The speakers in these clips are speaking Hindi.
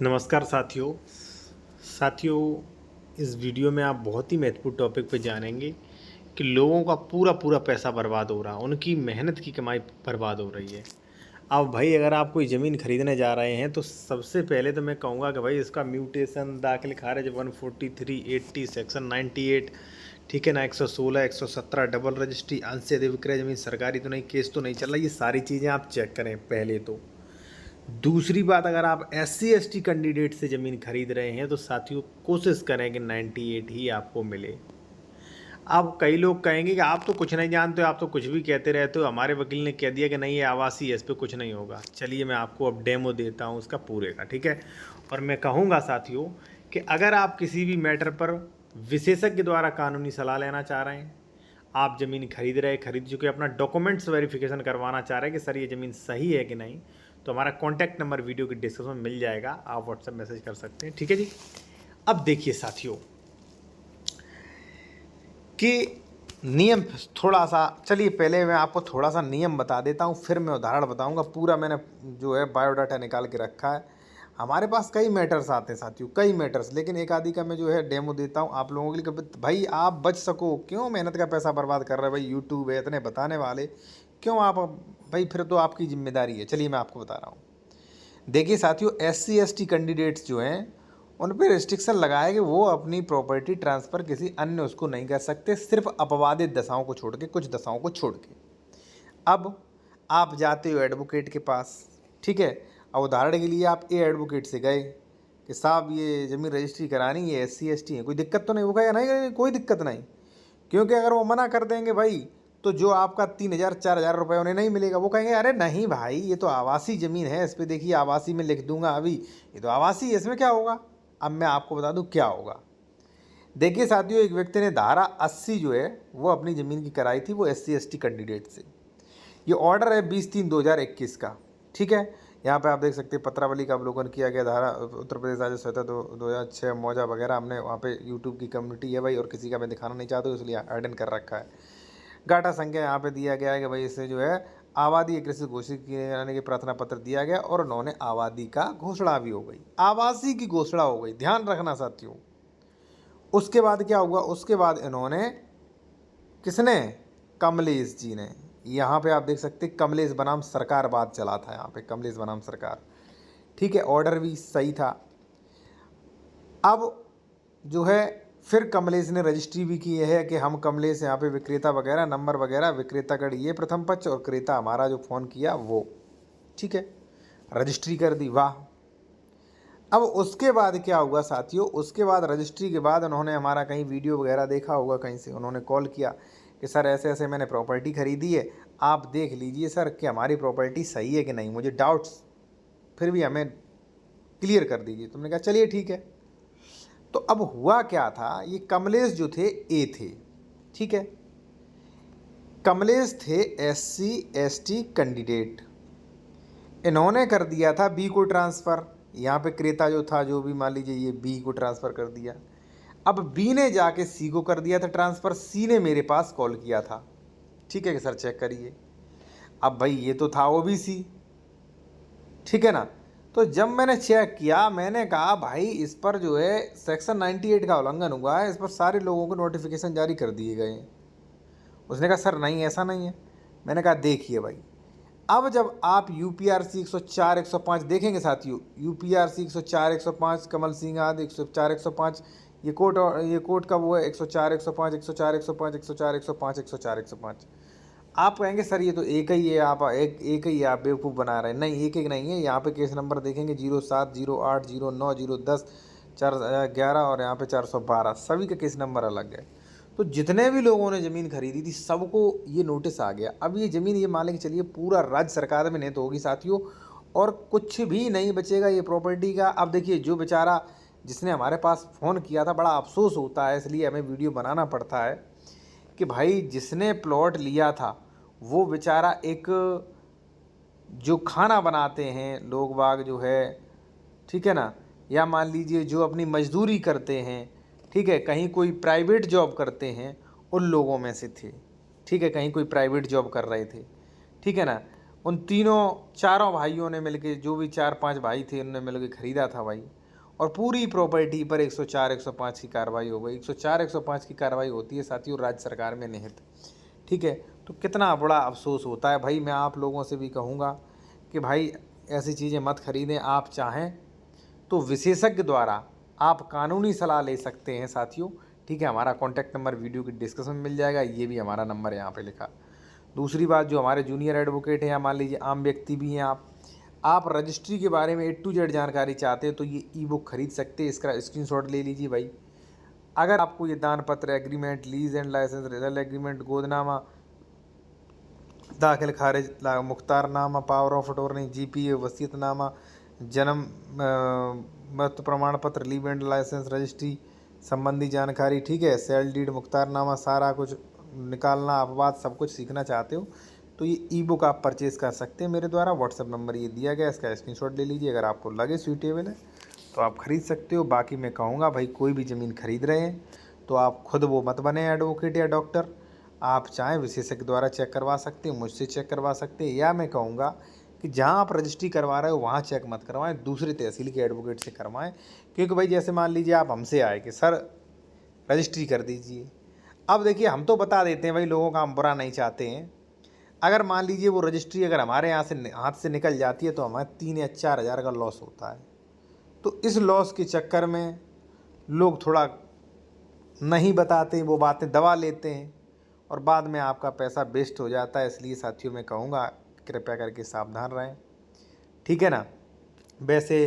नमस्कार साथियों। इस वीडियो में आप बहुत ही महत्वपूर्ण टॉपिक पे जानेंगे कि लोगों का पूरा पूरा पैसा बर्बाद हो रहा है, उनकी मेहनत की कमाई बर्बाद हो रही है। अब भाई अगर आप कोई ज़मीन खरीदने जा रहे हैं तो सबसे पहले तो मैं कहूँगा कि भाई इसका म्यूटेशन दाखिल खारिज 143 80 सेक्शन 98, ठीक है ना, 116 117 डबल रजिस्ट्री, अंश से अधिक विक्रय, ज़मीन सरकारी तो नहीं, केस तो नहीं चल रहा, ये सारी चीज़ें आप चेक करें पहले तो। दूसरी बात, अगर आप SC ST कैंडिडेट से ज़मीन खरीद रहे हैं तो साथियों कोशिश करें कि 98 ही आपको मिले। अब कई लोग कहेंगे कि आप तो कुछ नहीं जानते हो, आप तो कुछ भी कहते रहते हो, हमारे वकील ने कह दिया कि नहीं ये आवासी है, इस पर कुछ नहीं होगा। चलिए मैं आपको अब डेमो देता हूँ उसका पूरे का, ठीक है। और मैं कहूँगा साथियों कि अगर आप किसी भी मैटर पर विशेषज्ञ द्वारा कानूनी सलाह लेना चाह रहे हैं, आप ज़मीन खरीद चुके, अपना डॉक्यूमेंट्स वेरिफिकेशन करवाना चाह रहे हैं कि सर ये ज़मीन सही है कि नहीं, तो हमारा कॉन्टैक्ट नंबर वीडियो की डिस्क्रिप्शन में मिल जाएगा, आप व्हाट्सएप मैसेज कर सकते हैं, ठीक है जी। अब देखिए साथियों कि नियम थोड़ा सा, चलिए पहले मैं आपको थोड़ा सा नियम बता देता हूँ, फिर मैं उदाहरण बताऊँगा। पूरा मैंने जो है बायोडाटा निकाल के रखा है। हमारे पास कई मैटर्स आते हैं साथियों, कई मैटर्स, लेकिन एक आदि का मैं जो है डेमो देता हूँ आप लोगों के लिए कि भाई आप बच सको। क्यों मेहनत का पैसा बर्बाद कर रहे हैं भाई, यूट्यूब है इतने बताने वाले, क्यों आप भाई, फिर तो आपकी जिम्मेदारी है। चलिए मैं आपको बता रहा हूँ। देखिए साथियों, SC ST कैंडिडेट्स जो हैं उन पर रिस्ट्रिक्शन लगाया कि वो अपनी प्रॉपर्टी ट्रांसफ़र किसी अन्य उसको नहीं कर सकते, सिर्फ अपवादित दशाओं को छोड़ के, कुछ दशाओं को छोड़ के। अब आप जाते हो एडवोकेट के पास, ठीक है। अब उदाहरण के लिए आप एडवोकेट से गए कि साहब ये ज़मीन रजिस्ट्री करानी है, SC ST है, कोई दिक्कत तो नहीं? वो कहेगा नहीं, कोई दिक्कत नहीं। क्योंकि अगर वो मना कर देंगे भाई, तो जो आपका 3,000 4,000 रुपये उन्हें नहीं मिलेगा। वो कहेंगे अरे नहीं भाई, ये तो आवासी ज़मीन है, इस पर देखिए आवासी में लिख दूंगा अभी, ये तो आवासी है, इसमें क्या होगा। अब मैं आपको बता दूं क्या होगा। देखिए साथियों, एक व्यक्ति ने धारा 80 जो है वो अपनी ज़मीन की कराई थी, वो SC ST कैंडिडेट से। ये ऑर्डर है 20/3/2021 का, ठीक है। यहाँ पे आप देख सकते हैं पत्रावली का अवलोकन किया गया, धारा उत्तर प्रदेश राज्य संहिता 2006 मौजा वगैरह। हमने वहाँ पे यूट्यूब की कम्युनिटी है भाई, और किसी का मैं दिखाना नहीं चाहता हूँ, इसलिए आइडन कर रखा है। गाटा संख्या यहाँ पे दिया गया है कि भाई इससे जो है आबादी कृषि घोषित किए जाने के प्रार्थना पत्र दिया गया, और उन्होंने आबादी का घोषणा भी हो गई, आवासी की घोषणा हो गई, ध्यान रखना साथियों। उसके बाद क्या हुआ, उसके बाद इन्होंने, किसने, कमलेश जी ने, यहाँ पे आप देख सकते कमलेश बनाम सरकार बात चला था, यहाँ पे कमलेश बनाम सरकार, ठीक है। ऑर्डर भी सही था। अब जो है फिर कमलेश ने रजिस्ट्री भी की है कि हम कमलेश यहाँ पे विक्रेता वगैरह नंबर वगैरह, विक्रेतागढ़ ये प्रथम पक्ष और क्रेता हमारा जो फ़ोन किया वो, ठीक है, रजिस्ट्री कर दी, वाह। अब उसके बाद क्या हुआ साथियों, उसके बाद रजिस्ट्री के बाद उन्होंने हमारा कहीं वीडियो वगैरह देखा होगा, कहीं से उन्होंने कॉल किया कि सर ऐसे ऐसे मैंने प्रॉपर्टी खरीदी है, आप देख लीजिए सर कि हमारी प्रॉपर्टी सही है कि नहीं, मुझे डाउट्स, फिर भी हमें क्लियर कर दीजिए। तुमने कहा चलिए ठीक है। तो अब हुआ क्या था, ये कमलेश जो थे ए थे, ठीक है, कमलेश थे SC ST कैंडिडेट, इन्होंने कर दिया था बी को ट्रांसफ़र। यहाँ पे क्रेता जो था, जो भी मान लीजिए ये बी को ट्रांसफ़र कर दिया। अब बी ने जाके सी को कर दिया था ट्रांसफ़र, सी ने मेरे पास कॉल किया था, ठीक है कि सर चेक करिए। अब भाई ये तो था OBC, ठीक है ना। तो जब मैंने चेक किया, मैंने कहा भाई इस पर जो है सेक्शन 98 का उल्लंघन हुआ है, इस पर सारे लोगों को नोटिफिकेशन जारी कर दिए गए हैं। उसने कहा सर नहीं ऐसा नहीं है। मैंने कहा देखिए भाई, अब जब आप UPRC 104 105 देखेंगे साथियों, UPRC 104 105 कमल सिंह आदि 104 105, ये कोर्ट का वो है 104 105 104 105 104 105 104 105। आप कहेंगे सर ये तो एक ही है, आप एक ही है, आप बेवकूफ़ बना रहे हैं। नहीं, एक एक नहीं है, यहाँ पे केस नंबर देखेंगे 07 08 09 010 411 और यहाँ पे 412, सभी का केस नंबर अलग है। तो जितने भी लोगों ने ज़मीन खरीदी थी सबको ये नोटिस आ गया। अब ये ज़मीन, ये मान के चलिए पूरा राज्य सरकार में नेत होगी साथियों, और कुछ भी नहीं बचेगा ये प्रॉपर्टी का। अब देखिए जो बेचारा जिसने हमारे पास फ़ोन किया था, बड़ा अफसोस होता है, इसलिए हमें वीडियो बनाना पड़ता है कि भाई जिसने प्लॉट लिया था वो बेचारा, एक जो खाना बनाते हैं लोग बाग जो है, ठीक है ना, या मान लीजिए जो अपनी मजदूरी करते हैं, ठीक है, कहीं कोई प्राइवेट जॉब करते हैं, उन लोगों में से थे, ठीक है, कहीं कोई प्राइवेट जॉब कर रहे थे, ठीक है ना। उन चारों भाइयों ने मिलके, जो भी 4-5 भाई थे, उन्होंने मिलके खरीदा था भाई, और पूरी प्रॉपर्टी पर 104 105 की कार्रवाई हो गई। 104 105 की कार्रवाई होती है साथियों राज्य सरकार में निहित, ठीक है। तो कितना बड़ा अफसोस होता है भाई। मैं आप लोगों से भी कहूँगा कि भाई ऐसी चीज़ें मत खरीदें। आप चाहें तो विशेषज्ञ द्वारा आप कानूनी सलाह ले सकते हैं साथियों, ठीक है। हमारा कॉन्टैक्ट नंबर वीडियो की डिस्क्रिप्शन में मिल जाएगा, ये भी हमारा नंबर है यहाँ पे लिखा। दूसरी बात, जो हमारे जूनियर एडवोकेट हैं या मान लीजिए आम व्यक्ति भी हैं, आप रजिस्ट्री के बारे में A to Z जानकारी चाहते हैं तो ये ई बुक खरीद सकते हैं। इसका स्क्रीनशॉट ले लीजिए भाई। अगर आपको ये दान पत्र, एग्रीमेंट, लीज एंड लाइसेंस, रिजल एग्रीमेंट, गोदनामा, दाखिल खारिज, मुख्तारनामा, पावर ऑफ अटॉर्नी, GPA, वसीयतनामा, जन्म मृत्यु प्रमाण पत्र, लीव एंड लाइसेंस, रजिस्ट्री संबंधी जानकारी, ठीक है, सेल डीड, मुख्तारनामा, सारा कुछ निकालना, अपवाद सब कुछ सीखना चाहते हो तो ये ई बुक आप परचेज़ कर सकते हैं मेरे द्वारा। व्हाट्सएप नंबर ये दिया गया, इसका स्क्रीनशॉट ले लीजिए। अगर आपको लगे सूटेबल है तो आप ख़रीद सकते हो। बाकी मैं कहूँगा भाई, कोई भी ज़मीन खरीद रहे हैं तो आप खुद वो मत बने एडवोकेट या डॉक्टर। आप चाहें विशेषज्ञ द्वारा चेक करवा सकते हैं, मुझसे चेक करवा सकते हैं, या मैं कहूँगा कि जहाँ आप रजिस्ट्री करवा रहे हो वहाँ चेक मत करवाएं, दूसरे तहसील के एडवोकेट से करवाएं। क्योंकि भाई जैसे मान लीजिए आप हमसे आए कि सर रजिस्ट्री कर दीजिए। अब देखिए, हम तो बता देते हैं भाई, लोगों का हम बुरा नहीं चाहते हैं। अगर मान लीजिए वो रजिस्ट्री अगर हमारे यहाँ से हाथ से निकल जाती है तो हमारे 3 या 4 हज़ार का लॉस होता है। तो इस लॉस के चक्कर में लोग थोड़ा नहीं बताते, वो बातें दबा लेते हैं और बाद में आपका पैसा वेस्ट हो जाता है। इसलिए साथियों मैं कहूँगा कृपया करके सावधान रहें, ठीक है ना। वैसे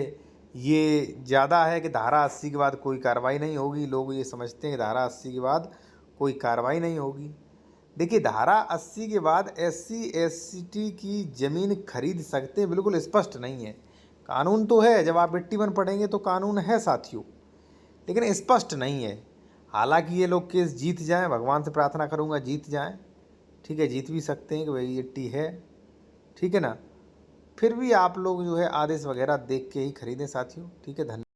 ये ज़्यादा है कि धारा 80 के बाद कोई कार्रवाई नहीं होगी। लोग ये समझते हैं कि धारा 80 के बाद कोई कार्रवाई नहीं होगी। देखिए, धारा 80 के बाद SC ST की ज़मीन खरीद सकते हैं, बिल्कुल स्पष्ट नहीं है। कानून तो है, जब आप 81 पढ़ेंगे तो कानून है साथियों, लेकिन स्पष्ट नहीं है। हालांकि ये लोग केस जीत जाएं, भगवान से प्रार्थना करूंगा जीत जाएं, ठीक है। जीत भी सकते हैं कि भाई 80 है, ठीक है ना। फिर भी आप लोग जो है आदेश वगैरह देख के ही खरीदें साथियों, ठीक है। धन्यवाद।